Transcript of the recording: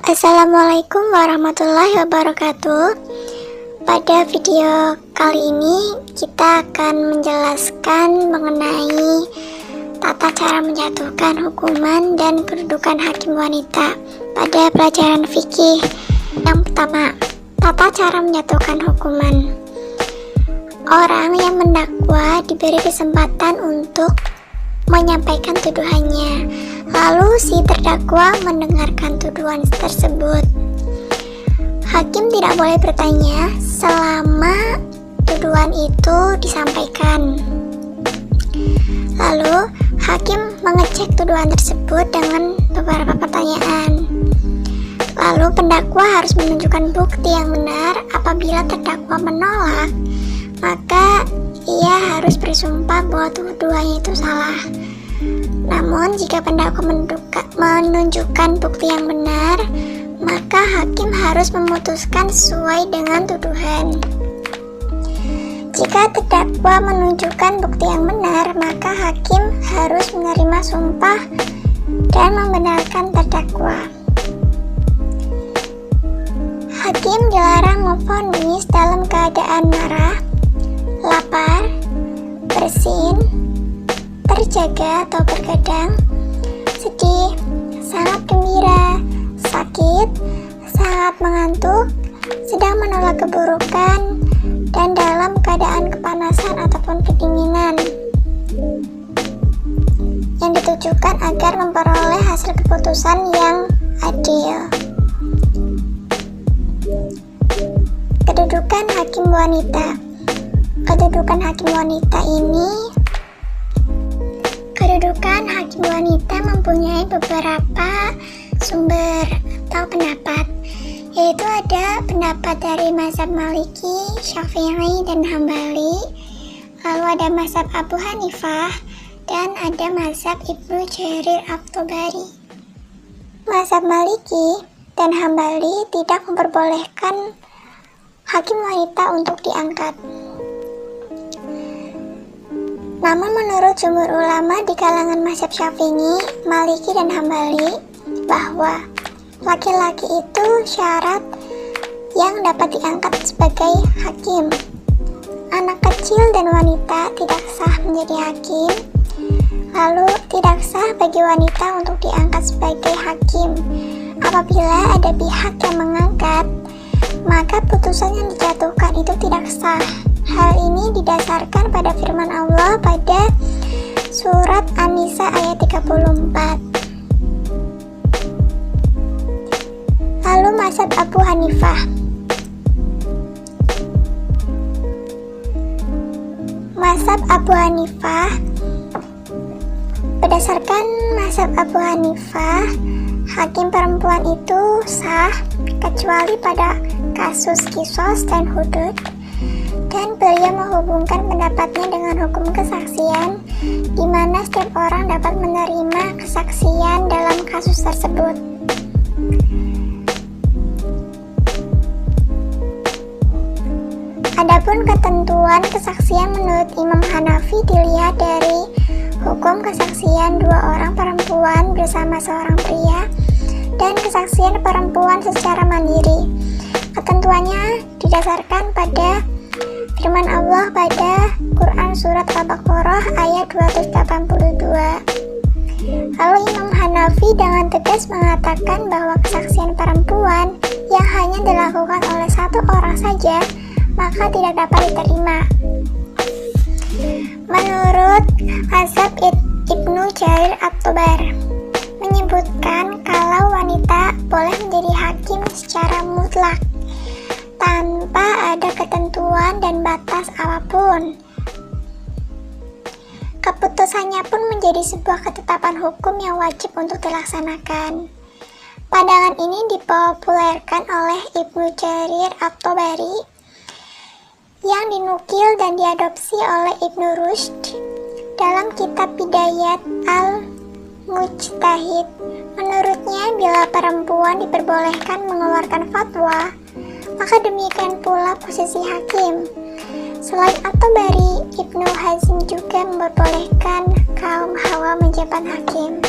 Assalamualaikum warahmatullahi wabarakatuh. Pada video kali ini kita akan menjelaskan mengenai tata cara menjatuhkan hukuman dan kedudukan hakim wanita pada pelajaran fikih. Yang pertama, tata cara menjatuhkan hukuman. Orang yang mendakwa diberi kesempatan untuk menyampaikan tuduhannya, lalu si terdakwa mendengarkan tuduhan tersebut. Hakim tidak boleh bertanya selama tuduhan itu disampaikan. Lalu hakim mengecek tuduhan tersebut dengan beberapa pertanyaan. Lalu pendakwa harus menunjukkan bukti yang benar. Apabila terdakwa menolak, maka ia harus bersumpah bahwa tuduhannya itu salah. Namun jika pendakwa menunjukkan bukti yang benar, maka hakim harus memutuskan sesuai dengan tuduhan. Jika terdakwa menunjukkan bukti yang benar, maka hakim harus menerima sumpah dan membenarkan terdakwa. Hakim dilarang memvonis dalam keadaan marah, lapar, bersin, terjaga atau bergadang, sedih, sangat gembira, sakit, sangat mengantuk, sedang menolak keburukan, dan dalam keadaan kepanasan ataupun kedinginan, yang ditujukan agar memperoleh hasil keputusan yang adil. Kedudukan hakim wanita. Kedudukan hakim wanita mempunyai beberapa sumber atau pendapat, yaitu ada pendapat dari mazhab Maliki, Syafi'i, dan Hambali, lalu ada mazhab Abu Hanifah, dan ada mazhab Ibnu Jarir at-Tabari. Mazhab Maliki dan Hambali tidak memperbolehkan hakim wanita untuk diangkat. Namun menurut jumhur ulama di kalangan mazhab Syafi'i, Maliki, dan Hambali, bahwa laki-laki itu syarat yang dapat diangkat sebagai hakim. Anak kecil dan wanita tidak sah menjadi hakim. Lalu tidak sah bagi wanita untuk diangkat sebagai hakim. Apabila ada pihak yang mengangkat, maka putusan yang dijatuhkan itu tidak sah. Hal ini didasarkan pada firman Allah pada surat An-Nisa ayat 34. Lalu mazhab Abu Hanifah. Mazhab Abu Hanifah, berdasarkan mazhab Abu Hanifah, hakim perempuan itu sah kecuali pada kasus kisos dan hudud, dan beliau menghubungkan pendapatnya dengan hukum kesaksian, di mana setiap orang dapat menerima kesaksian dalam kasus tersebut. Adapun ketentuan kesaksian menurut Imam Hanafi dilihat dari hukum kesaksian dua orang perempuan bersama seorang pria dan kesaksian perempuan secara mandiri. Ketentuannya didasarkan pada firman Allah pada Quran surat Al-Baqarah ayat 282. Lalu Imam Hanafi dengan tegas mengatakan bahwa kesaksian perempuan yang hanya dilakukan oleh satu orang saja maka tidak dapat diterima. Menurut mazhab Ibnu Jarir at-Tabari menyebutkan kalau wanita boleh menjadi hakim secara mutlak tanpa ada ketentuan dan batas apapun. Keputusannya pun menjadi sebuah ketetapan hukum yang wajib untuk dilaksanakan. Pandangan ini dipopulerkan oleh Ibnu Jarir at-Tabari yang dinukil dan diadopsi oleh Ibnu Rushd dalam kitab Bidayat al-Mujtahid. Menurutnya, bila perempuan diperbolehkan mengeluarkan fatwa, maka demikian pula posisi hakim. Selain at-Tabari, Ibnu Hazm juga memperbolehkan kaum hawa menjabat hakim.